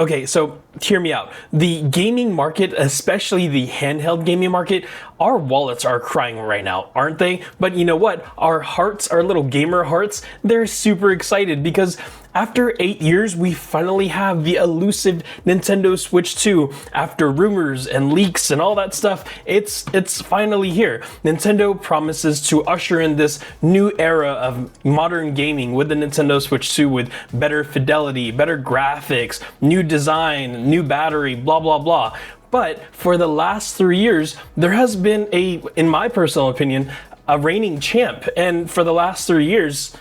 Okay, so hear me out. The gaming market, especially the handheld gaming market, our wallets are crying right now, aren't they? But you know what? Our hearts, our little gamer hearts, they're super excited because after 8 years, we finally have the elusive Nintendo Switch 2. After rumors and leaks and all that stuff, it's finally here. Nintendo promises to usher in this new era of modern gaming with the Nintendo Switch 2 with better fidelity, better graphics, new design, new battery, blah, blah, blah. But for the last 3 years, there has been in my personal opinion, a reigning champ. And for the last 3 years,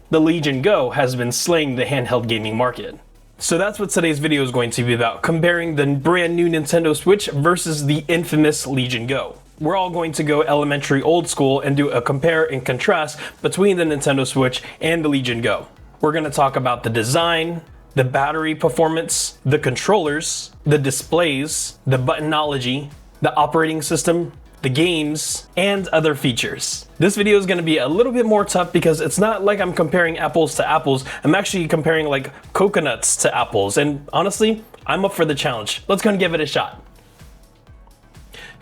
the Legion Go has been slaying the handheld gaming market. So that's what today's video is going to be about, comparing the brand new Nintendo Switch versus the infamous Legion Go. We're all going to go elementary old school and do a compare and contrast between the Nintendo Switch and the Legion Go. We're going to talk about the design, the battery performance, the controllers, the displays, the buttonology, the operating system, the games, and other features. This video is going to be a little bit more tough because it's not like I'm comparing apples to apples. I'm actually comparing like coconuts to apples. And honestly, I'm up for the challenge. Let's go and give it a shot.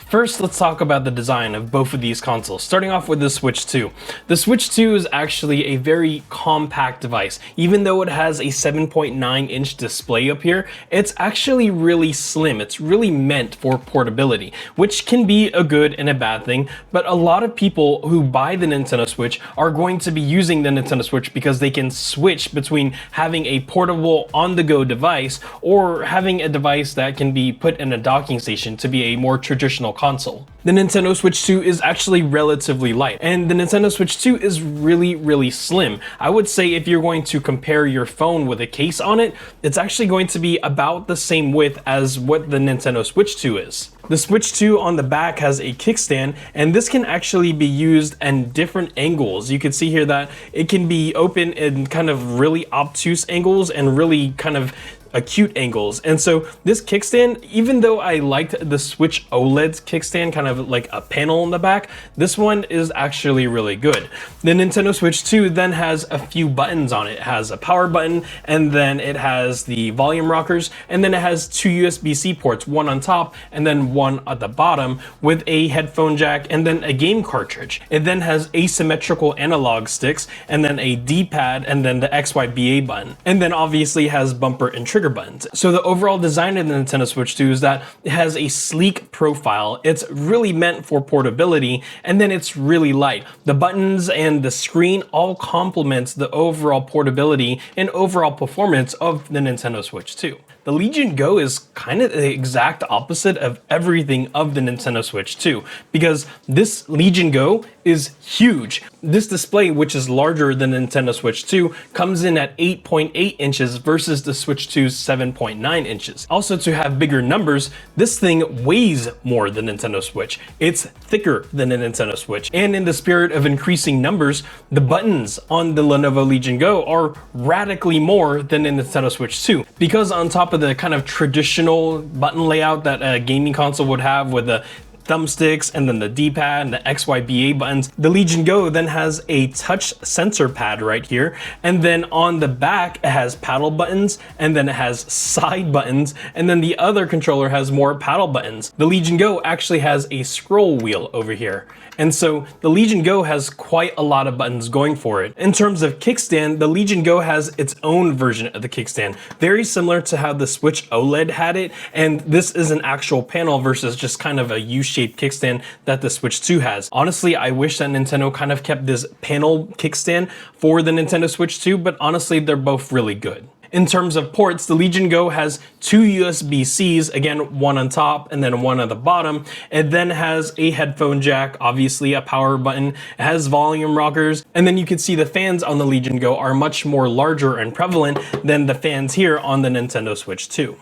First, let's talk about the design of both of these consoles, starting off with the Switch 2. The Switch 2 is actually a very compact device. Even though it has a 7.9-inch display up here, it's actually really slim. It's really meant for portability, which can be a good and a bad thing, but a lot of people who buy the Nintendo Switch are going to be using the Nintendo Switch because they can switch between having a portable on-the-go device or having a device that can be put in a docking station to be a more traditional console. The Nintendo Switch 2 is actually relatively light, and the Nintendo Switch 2 is really slim. I would say if you're going to compare your phone with a case on it, it's actually going to be about the same width as what the Nintendo Switch 2 is. The Switch 2 on the back has a kickstand, and this can actually be used in different angles. You can see here that it can be open in kind of really obtuse angles and really kind of acute angles. And so this kickstand, even though I liked the Switch OLED's kickstand, kind of like a panel in the back, this one is actually really good. The Nintendo Switch 2 then has a few buttons on it. It has a power button, and then it has the volume rockers, and then it has two USB-C ports, one on top and then one at the bottom, with a headphone jack and then a game cartridge. It then has asymmetrical analog sticks, and then a D-pad, and then the XYBA button, and then obviously has bumper and trigger buttons. So the overall design of the Nintendo Switch 2 is that it has a sleek profile. It's really meant for portability, and then it's really light. The buttons and the screen all complements the overall portability and overall performance of the Nintendo Switch 2. The Legion Go is kind of the exact opposite of everything of the Nintendo Switch 2, because this Legion Go is huge. This display, which is larger than the Nintendo Switch 2, comes in at 8.8 inches versus the Switch 2's 7.9 inches. Also, to have bigger numbers, this thing weighs more than Nintendo Switch. It's thicker than the Nintendo Switch. And in the spirit of increasing numbers, the buttons on the Lenovo Legion Go are radically more than the Nintendo Switch 2. Because on top of the kind of traditional button layout that a gaming console would have with the thumbsticks and then the D-pad and the XYBA buttons, the Legion Go then has a touch sensor pad right here, and then on the back it has paddle buttons, and then it has side buttons, and then the other controller has more paddle buttons. The Legion Go actually has a scroll wheel over here, and so the Legion Go has quite a lot of buttons going for it. In terms of kickstand, the Legion Go has its own version of the kickstand, very similar to how the Switch OLED had it, and this is an actual panel versus just kind of a U-shaped kickstand that the Switch 2 has. Honestly, I wish that Nintendo kind of kept this panel kickstand for the Nintendo Switch 2, but honestly, they're both really good. In terms of ports, the Legion Go has two USB-Cs, again, one on top and then one on the bottom. It then has a headphone jack, obviously a power button, it has volume rockers, and then you can see the fans on the Legion Go are much more larger and prevalent than the fans here on the Nintendo Switch 2.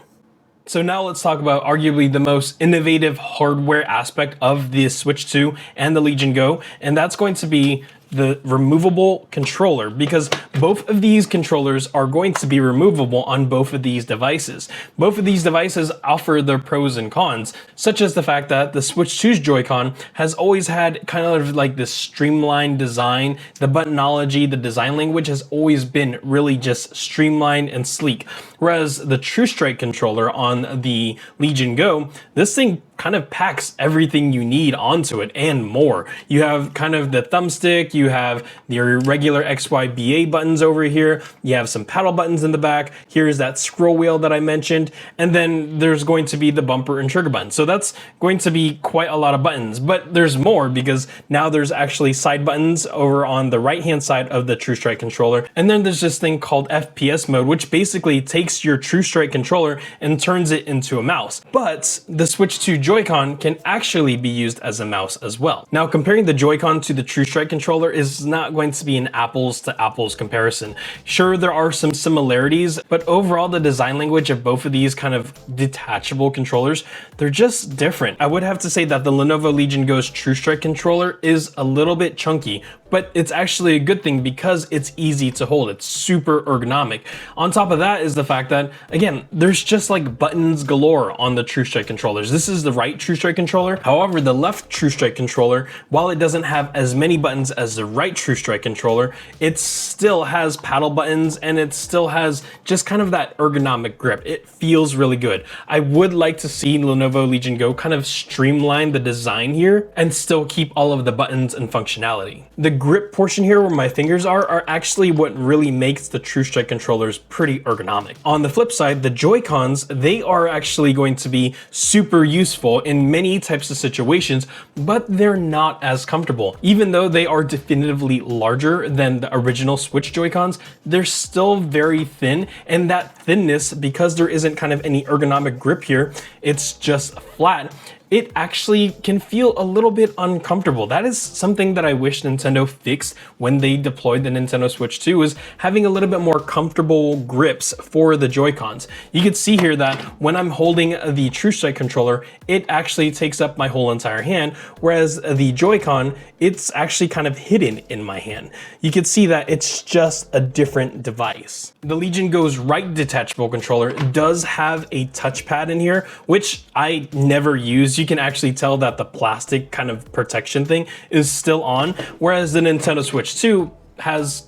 So now let's talk about arguably the most innovative hardware aspect of the Switch 2 and the Legion Go, and that's going to be the removable controller, because both of these controllers are going to be removable on both of these devices. Both of these devices offer their pros and cons, such as the fact that the Switch 2's Joy-Con has always had kind of like this streamlined design. The buttonology, the design language has always been really just streamlined and sleek. Whereas the True Strike controller on the Legion Go, this thing kind of packs everything you need onto it and more. You have kind of the thumbstick, you have your regular XYBA buttons over here, you have some paddle buttons in the back, here's that scroll wheel that I mentioned, and then there's going to be the bumper and trigger button. So that's going to be quite a lot of buttons, but there's more because now there's actually side buttons over on the right hand side of the True Strike controller. And then there's this thing called FPS mode, which basically takes your True Strike controller and turns it into a mouse. But the Switch 2 Joy-Con can actually be used as a mouse as well. Now, comparing the Joy-Con to the True Strike controller is not going to be an apples to apples comparison. Sure, there are some similarities, but overall the design language of both of these kind of detachable controllers, they're just different. I would have to say that the Lenovo Legion Go's True Strike controller is a little bit chunky, but it's actually a good thing because it's easy to hold. It's super ergonomic. On top of that is the fact that, again, there's just like buttons galore on the True Strike controllers. This is the right True Strike controller. However, the left True Strike controller, while it doesn't have as many buttons as the right True Strike controller, it still has paddle buttons and it still has just kind of that ergonomic grip. It feels really good. I would like to see Lenovo Legion Go kind of streamline the design here and still keep all of the buttons and functionality. The grip portion here where my fingers are actually what really makes the True Strike controllers pretty ergonomic. On the flip side, the Joy-Cons, they are actually going to be super useful in many types of situations, but they're not as comfortable. Even though they are definitively larger than the original Switch Joy-Cons, they're still very thin, and that thinness, because there isn't kind of any ergonomic grip here, it's just flat, it actually can feel a little bit uncomfortable. That is something that I wish Nintendo fixed when they deployed the Nintendo Switch 2, is having a little bit more comfortable grips for the Joy-Cons. You can see here that when I'm holding the True Strike controller, it actually takes up my whole entire hand, whereas the Joy-Con, it's actually kind of hidden in my hand. You can see that it's just a different device. The Legion Go's right detachable controller does have a touchpad in here, which I never use. You can actually tell that the plastic kind of protection thing is still on, whereas the Nintendo Switch 2 has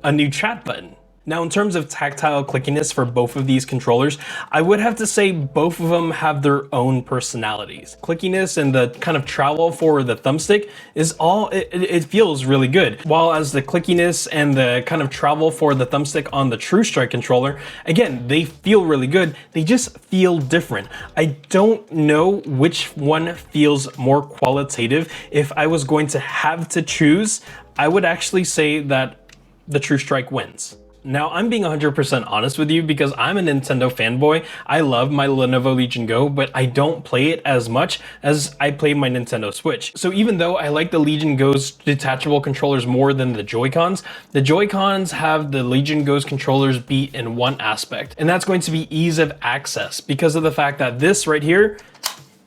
a new chat button. Now, in terms of tactile clickiness for both of these controllers, I would have to say both of them have their own personalities. Clickiness and the kind of travel for the thumbstick is all, it feels really good. While as the clickiness and the kind of travel for the thumbstick on the True Strike controller, again, they feel really good. They just feel different. I don't know which one feels more qualitative. If I was going to have to choose, I would actually say that the True Strike wins. Now, I'm being 100% honest with you because I'm a Nintendo fanboy. I love my Lenovo Legion Go, but I don't play it as much as I play my Nintendo Switch. So even though I like the Legion Go's detachable controllers more than the Joy-Cons have the Legion Go's controllers beat in one aspect, and that's going to be ease of access because of the fact that this right here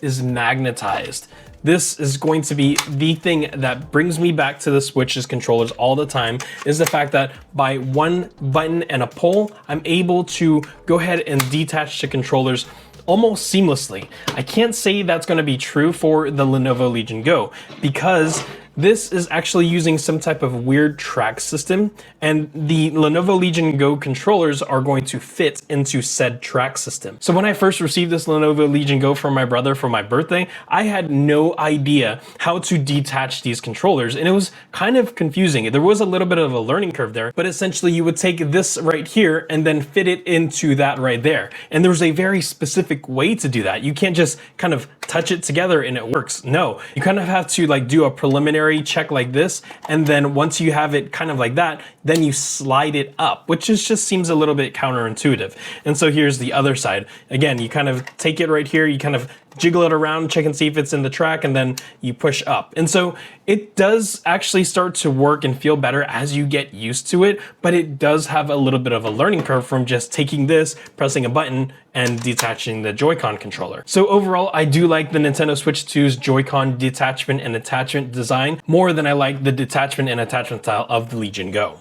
is magnetized. This is going to be the thing that brings me back to the Switch's controllers all the time, is the fact that by one button and a pull, I'm able to go ahead and detach the controllers almost seamlessly. I can't say that's going to be true for the Lenovo Legion Go because this is actually using some type of weird track system, and the Lenovo Legion Go controllers are going to fit into said track system. So when I first received this Lenovo Legion Go from my brother for my birthday, I had no idea how to detach these controllers, and it was kind of confusing. There was a little bit of a learning curve there, but essentially you would take this right here and then fit it into that right there. And there's a very specific way to do that. You can't just kind of touch it together and it works. No, you kind of have to like do a preliminary check like this, and then once you have it kind of like that, then you slide it up, which just seems a little bit counterintuitive. And so here's the other side. Again, you kind of take it right here, you kind of jiggle it around, check and see if it's in the track, and then you push up. And so it does actually start to work and feel better as you get used to it, but it does have a little bit of a learning curve from just taking this, pressing a button, and detaching the Joy-Con controller. So overall, I do like the Nintendo Switch 2's Joy-Con detachment and attachment design more than I like the detachment and attachment style of the Legion Go.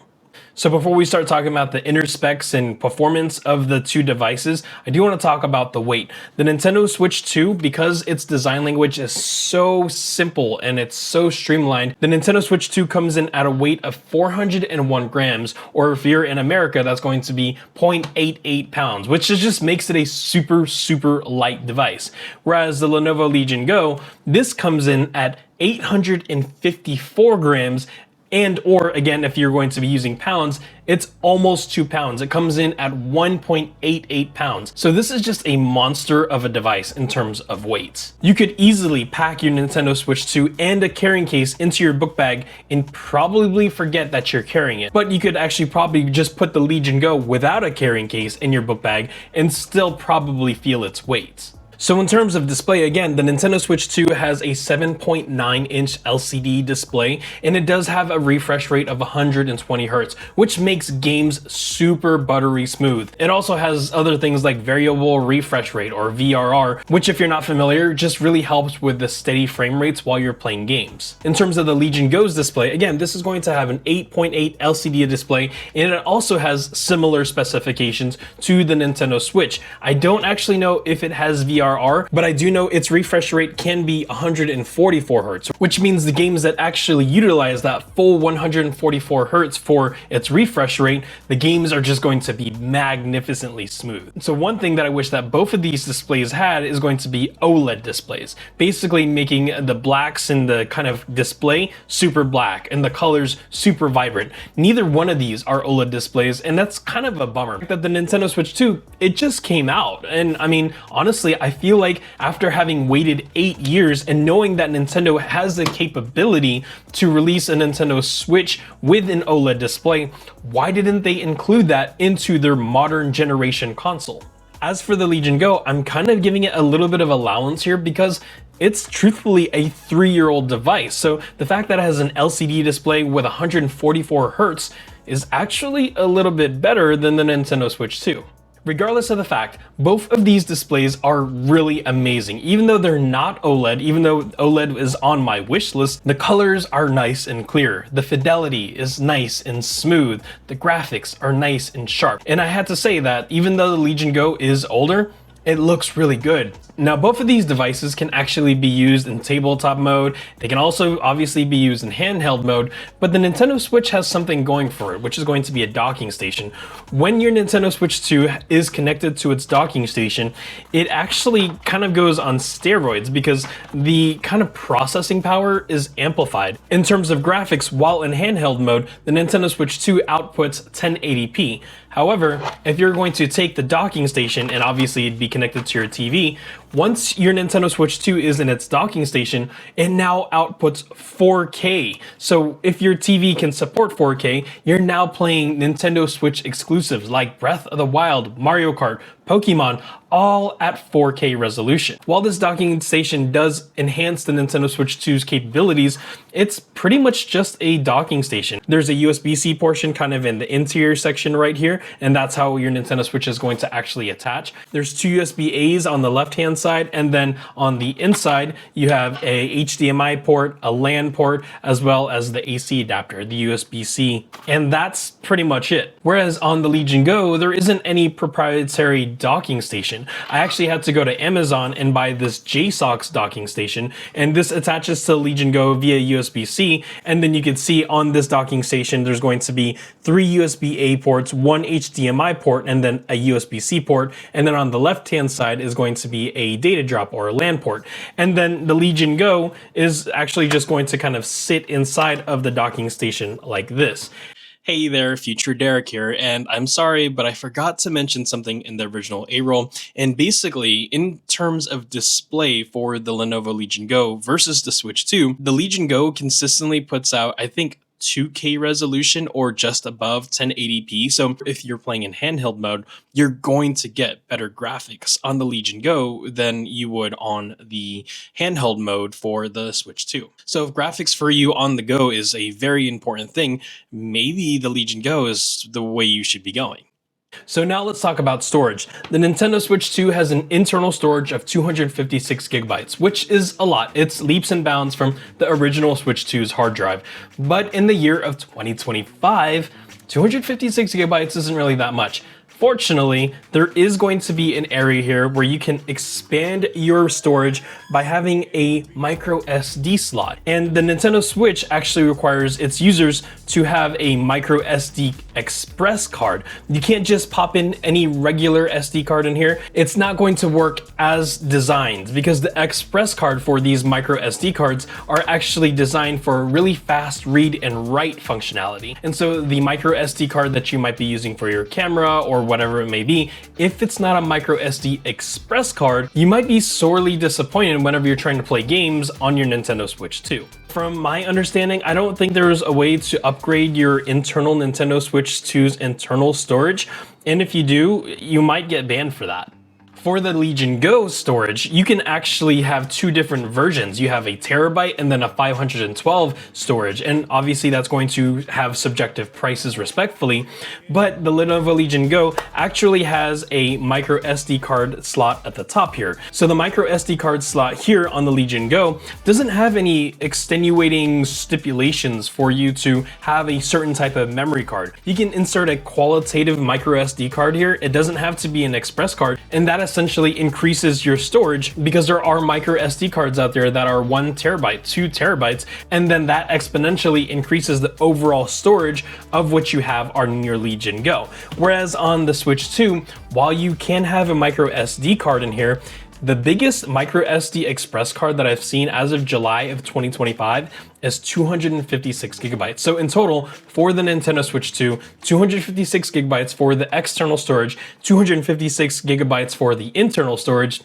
So before we start talking about the inner specs and performance of the two devices, I do want to talk about the weight. The Nintendo Switch 2, because its design language is so simple and it's so streamlined, the Nintendo Switch 2 comes in at a weight of 401 grams, or if you're in America, that's going to be 0.88 pounds, which just makes it a super light device. Whereas the Lenovo Legion Go, this comes in at 854 grams, and or again, if you're going to be using pounds, it's almost 2 pounds. It comes in at 1.88 pounds. So this is just a monster of a device in terms of weight. You could easily pack your Nintendo Switch 2 and a carrying case into your book bag and probably forget that you're carrying it. But you could actually probably just put the Legion Go without a carrying case in your book bag and still probably feel its weight. So in terms of display, again, the Nintendo Switch 2 has a 7.9-inch LCD display, and it does have a refresh rate of 120 Hertz, which makes games super buttery smooth. It also has other things like variable refresh rate, or VRR, which if you're not familiar, just really helps with the steady frame rates while you're playing games. In terms of the Legion Go's display, again, this is going to have an 8.8 LCD display, and it also has similar specifications to the Nintendo Switch. I don't actually know if it has VRR, but I do know its refresh rate can be 144 Hertz, which means the games that actually utilize that full 144 Hertz for its refresh rate, the games are just going to be magnificently smooth. So one thing that I wish that both of these displays had is going to be OLED displays, basically making the blacks in the kind of display super black and the colors super vibrant. Neither one of these are OLED displays, and that's kind of a bummer. That the Nintendo Switch 2, it just came out, and I mean, honestly, I feel like after having waited 8 years and knowing that Nintendo has the capability to release a Nintendo Switch with an OLED display, why didn't they include that into their modern generation console? As for the Legion Go, I'm kind of giving it a little bit of allowance here because it's truthfully a 3-year-old device. So the fact that it has an LCD display with 144 Hertz is actually a little bit better than the Nintendo Switch 2. Regardless of the fact, both of these displays are really amazing. Even though they're not OLED, even though OLED is on my wish list, the colors are nice and clear. The fidelity is nice and smooth. The graphics are nice and sharp. And I had to say that even though the Legion Go is older, it looks really good. Now, both of these devices can actually be used in tabletop mode. They can also obviously be used in handheld mode, but the Nintendo Switch has something going for it, which is going to be a docking station. When your Nintendo Switch 2 is connected to its docking station, it actually kind of goes on steroids because the kind of processing power is amplified. In terms of graphics, while in handheld mode, the Nintendo Switch 2 outputs 1080p. However, if you're going to take the docking station, and obviously it'd be connected to your TV, once your Nintendo Switch 2 is in its docking station, it now outputs 4K. So if your TV can support 4K, you're now playing Nintendo Switch exclusives like Breath of the Wild, Mario Kart, Pokemon, all at 4K resolution. While this docking station does enhance the Nintendo Switch 2's capabilities, it's pretty much just a docking station. There's a USB-C portion kind of in the interior section right here, and that's how your Nintendo Switch is going to actually attach. There's 2 USB-A's on the left-hand side, and then on the inside, you have a HDMI port, a LAN port, as well as the AC adapter, the USB-C, and that's pretty much it. Whereas on the Legion Go, there isn't any proprietary docking station. I actually had to go to Amazon and buy this JSOX docking station, and this attaches to Legion Go via USB-C, and then you can see on this docking station there's going to be 3 USB-A ports, 1 HDMI port, and then a USB-C port, and then on the left-hand side is going to be a data drop or a LAN port. And then the Legion Go is actually just going to kind of sit inside of the docking station like this. Hey there, Future Derek here, and I'm sorry, but I forgot to mention something in the original A-roll. And basically, in terms of display for the Lenovo Legion Go versus the Switch 2, the Legion Go consistently puts out, I think, 2K resolution or just above 1080p. So if you're playing in handheld mode, you're going to get better graphics on the Legion Go than you would on the handheld mode for the Switch 2. So if graphics for you on the go is a very important thing, maybe the Legion Go is the way you should be going. So now let's talk about storage. The Nintendo Switch 2 has an internal storage of 256 gigabytes, which is a lot. It's leaps and bounds from the original Switch 2's hard drive. But in the year of 2025, 256 gigabytes isn't really that much. Fortunately, there is going to be an area here where you can expand your storage by having a micro SD slot. And the Nintendo Switch actually requires its users to have a micro SD express card. You can't just pop in any regular SD card in here. It's not going to work as designed because the express card for these micro SD cards are actually designed for really fast read and write functionality. And so the micro SD card that you might be using for your camera or whatever it may be, if it's not a micro SD express card, you might be sorely disappointed whenever you're trying to play games on your Nintendo Switch 2. From my understanding, I don't think there's a way to upgrade your internal Nintendo Switch 2's internal storage, and if you do, you might get banned for that. For the Legion Go storage, you can actually have two different versions. You have a terabyte and then a 512 storage, and obviously that's going to have subjective prices respectfully, but the Lenovo Legion Go actually has a micro SD card slot at the top here. So the micro SD card slot here on the Legion Go doesn't have any extenuating stipulations for you to have a certain type of memory card. You can insert a qualitative micro SD card here. It doesn't have to be an express card, and that essentially increases your storage because there are micro SD cards out there that are 1 terabyte, 2 terabytes, and then that exponentially increases the overall storage of what you have on your Legion Go. Whereas on the Switch 2, while you can have a micro SD card in here, the biggest micro SD express card that I've seen as of July of 2025 is 256 gigabytes. So in total, for the Nintendo Switch 2, 256 gigabytes for the external storage, 256 gigabytes for the internal storage.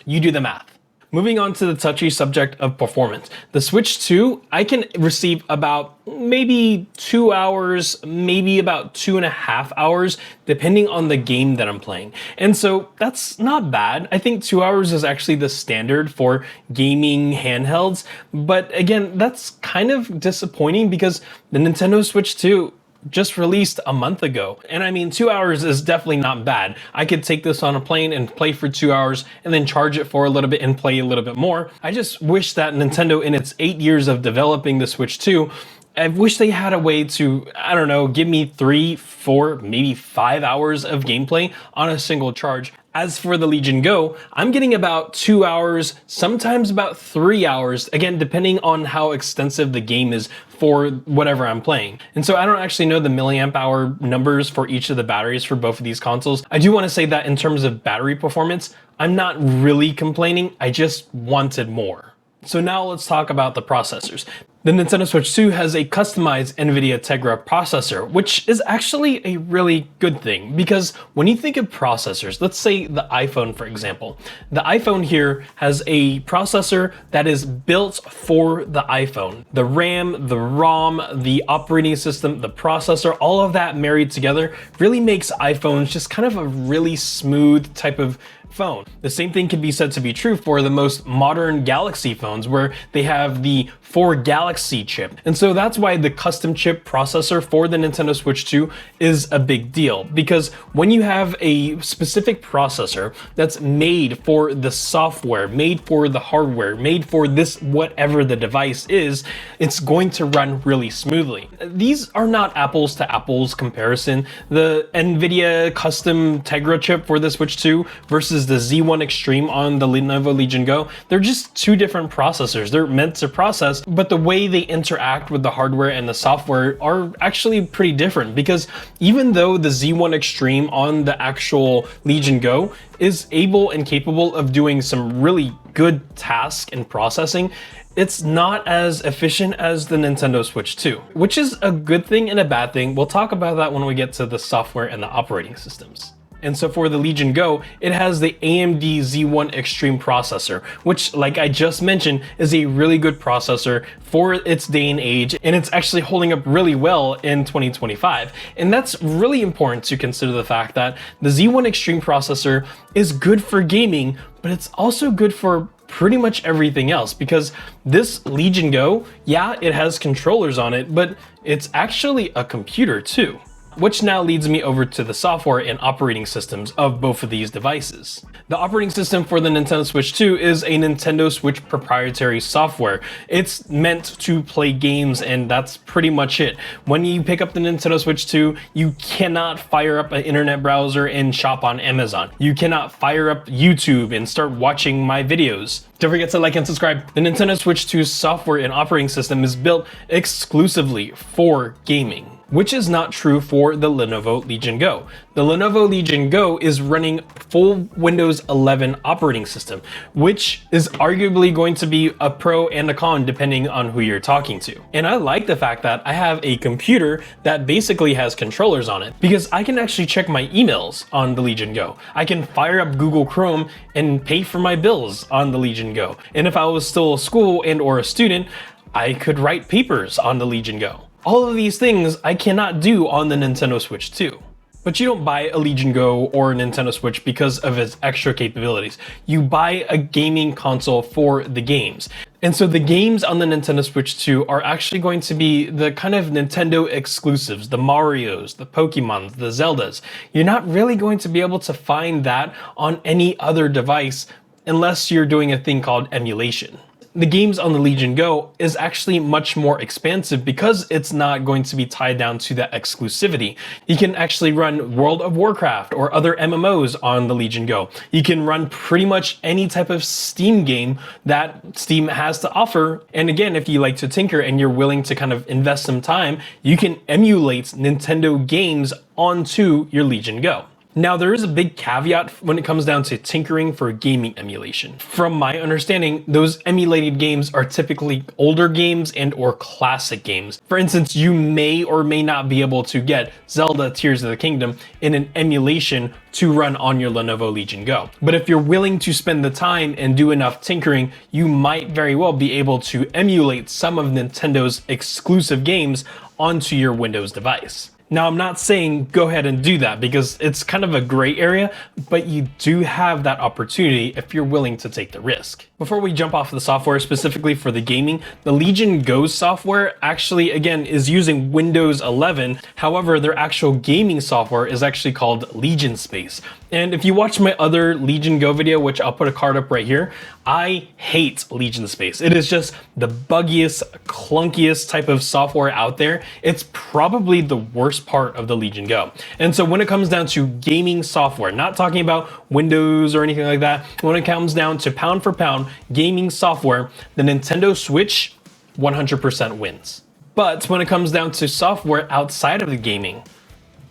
You do the math. Moving on to the touchy subject of performance. The Switch 2, I can receive about maybe 2 hours, maybe about 2.5 hours, depending on the game that I'm playing. And so that's not bad. I think 2 hours is actually the standard for gaming handhelds. But again, that's kind of disappointing because the Nintendo Switch 2 just released a month ago. And I mean, 2 hours is definitely not bad. I could take this on a plane and play for 2 hours and then charge it for a little bit and play a little bit more. I just wish that Nintendo, in its 8 years of developing the Switch 2, I wish they had a way to, I don't know, give me 3, 4, maybe 5 hours of gameplay on a single charge. As for the Legion Go, I'm getting about 2 hours, sometimes about 3 hours, again, depending on how extensive the game is for whatever I'm playing. And so I don't actually know the milliamp hour numbers for each of the batteries for both of these consoles. I do want to say that in terms of battery performance, I'm not really complaining, I just wanted more. So now let's talk about the processors. The Nintendo Switch 2 has a customized NVIDIA Tegra processor, which is actually a really good thing because when you think of processors, let's say the iPhone, for example. The iPhone here has a processor that is built for the iPhone. The RAM, the ROM, the operating system, the processor, all of that married together really makes iPhones just kind of a really smooth type of phone. The same thing can be said to be true for the most modern Galaxy phones where they have the 4 Galaxy chip. And so that's why the custom chip processor for the Nintendo Switch 2 is a big deal, because when you have a specific processor that's made for the software, made for the hardware, made for this whatever the device is, it's going to run really smoothly. These are not apples to apples comparison. The NVIDIA custom Tegra chip for the Switch 2 versus the Z1 Extreme on the Lenovo Legion Go, they're just two different processors. They're meant to process, but the way they interact with the hardware and the software are actually pretty different, because even though the Z1 Extreme on the actual Legion Go is able and capable of doing some really good tasks and processing, it's not as efficient as the Nintendo Switch 2, which is a good thing and a bad thing. We'll talk about that when we get to the software and the operating systems. And so for the Legion Go, it has the AMD Z1 Extreme processor, which, like I just mentioned, is a really good processor for its day and age, and it's actually holding up really well in 2025. And that's really important to consider the fact that the Z1 Extreme processor is good for gaming, but it's also good for pretty much everything else, because this Legion Go, yeah, it has controllers on it, but it's actually a computer too. Which now leads me over to the software and operating systems of both of these devices. The operating system for the Nintendo Switch 2 is a Nintendo Switch proprietary software. It's meant to play games, and that's pretty much it. When you pick up the Nintendo Switch 2, you cannot fire up an internet browser and shop on Amazon. You cannot fire up YouTube and start watching my videos. Don't forget to like and subscribe. The Nintendo Switch 2's software and operating system is built exclusively for gaming, which is not true for the Lenovo Legion Go. The Lenovo Legion Go is running full Windows 11 operating system, which is arguably going to be a pro and a con depending on who you're talking to. And I like the fact that I have a computer that basically has controllers on it, because I can actually check my emails on the Legion Go. I can fire up Google Chrome and pay for my bills on the Legion Go. And if I was still a school and or a student, I could write papers on the Legion Go. All of these things I cannot do on the Nintendo Switch 2. But you don't buy a Legion Go or a Nintendo Switch because of its extra capabilities. You buy a gaming console for the games. And so the games on the Nintendo Switch 2 are actually going to be the kind of Nintendo exclusives, the Marios, the Pokemons, the Zeldas. You're not really going to be able to find that on any other device unless you're doing a thing called emulation. The games on the Legion Go is actually much more expansive because it's not going to be tied down to that exclusivity. You can actually run World of Warcraft or other MMOs on the Legion Go. You can run pretty much any type of Steam game that Steam has to offer. And again, if you like to tinker and you're willing to kind of invest some time, you can emulate Nintendo games onto your Legion Go. Now, there is a big caveat when it comes down to tinkering for gaming emulation. From my understanding, those emulated games are typically older games and or classic games. For instance, you may or may not be able to get Zelda Tears of the Kingdom in an emulation to run on your Lenovo Legion Go. But if you're willing to spend the time and do enough tinkering, you might very well be able to emulate some of Nintendo's exclusive games onto your Windows device. Now, I'm not saying go ahead and do that because it's kind of a gray area, but you do have that opportunity if you're willing to take the risk. Before we jump off the software specifically for the gaming, the Legion Go software actually, again, is using Windows 11. However, their actual gaming software is actually called Legion Space. And if you watch my other Legion Go video, which I'll put a card up right here, I hate Legion Space. It is just the buggiest, clunkiest type of software out there. It's probably the worst part of the Legion Go. And so when it comes down to gaming software, not talking about Windows or anything like that, when it comes down to pound for pound gaming software, the Nintendo Switch 100% wins. But when it comes down to software outside of the gaming,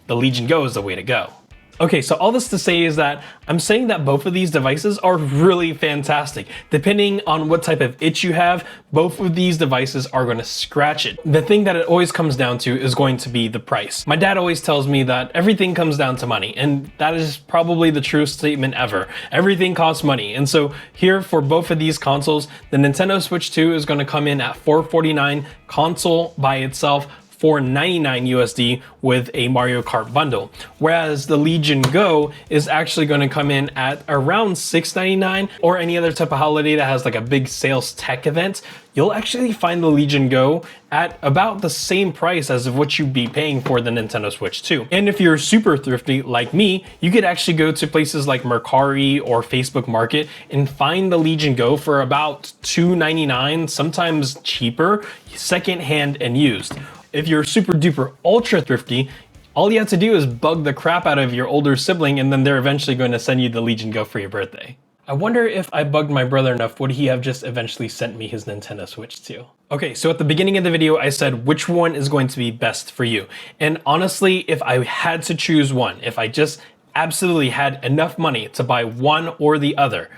the Legion Go is the way to go. Okay, so all this to say is that I'm saying that both of these devices are really fantastic. Depending on what type of itch you have, both of these devices are going to scratch it. The thing that it always comes down to is going to be the price. My dad always tells me that everything comes down to money, and that is probably the truest statement ever. Everything costs money. And so here for both of these consoles, the Nintendo Switch 2 is going to come in at $449 console by itself, $499 USD with a Mario Kart bundle, whereas the Legion Go is actually going to come in at around $699, or any other type of holiday that has like a big sales tech event. You'll actually find the Legion Go at about the same price as of what you'd be paying for the Nintendo Switch 2. And if you're super thrifty like me, you could actually go to places like Mercari or Facebook Market and find the Legion Go for about $299, sometimes cheaper, secondhand and used. If you're super duper ultra thrifty, all you have to do is bug the crap out of your older sibling, and then they're eventually going to send you the Legion Go for your birthday. I wonder if I bugged my brother enough, would he have just eventually sent me his Nintendo Switch 2? Okay, so at the beginning of the video, I said which one is going to be best for you. And honestly, if I had to choose one, if I just absolutely had enough money to buy one or the other,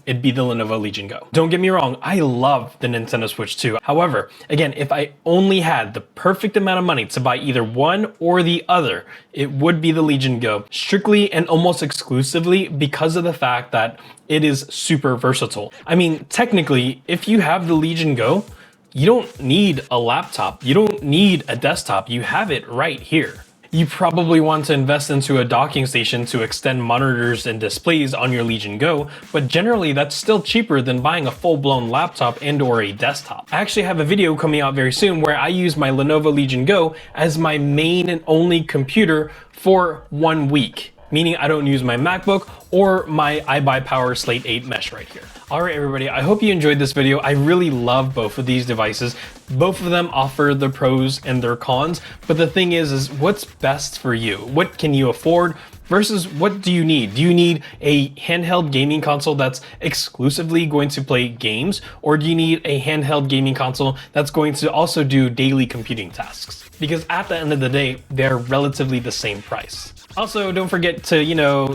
it'd be the Lenovo Legion Go. Don't get me wrong, I love the Nintendo Switch 2. However, again, if I only had the perfect amount of money to buy either one or the other, it would be the Legion Go, strictly and almost exclusively because of the fact that it is super versatile. I mean, technically, if you have the Legion Go, you don't need a laptop, you don't need a desktop, you have it right here. You probably want to invest into a docking station to extend monitors and displays on your Legion Go, but generally that's still cheaper than buying a full-blown laptop and or a desktop. I actually have a video coming out very soon where I use my Lenovo Legion Go as my main and only computer for 1 week, meaning I don't use my MacBook or my iBuyPower Slate 8 mesh right here. All right, everybody, I hope you enjoyed this video. I really love both of these devices. Both of them offer their pros and their cons, but the thing is what's best for you? What can you afford versus what do you need? Do you need a handheld gaming console that's exclusively going to play games, or do you need a handheld gaming console that's going to also do daily computing tasks? Because at the end of the day, they're relatively the same price. Also, don't forget to,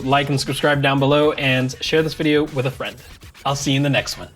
like and subscribe down below and share this video with a friend. I'll see you in the next one.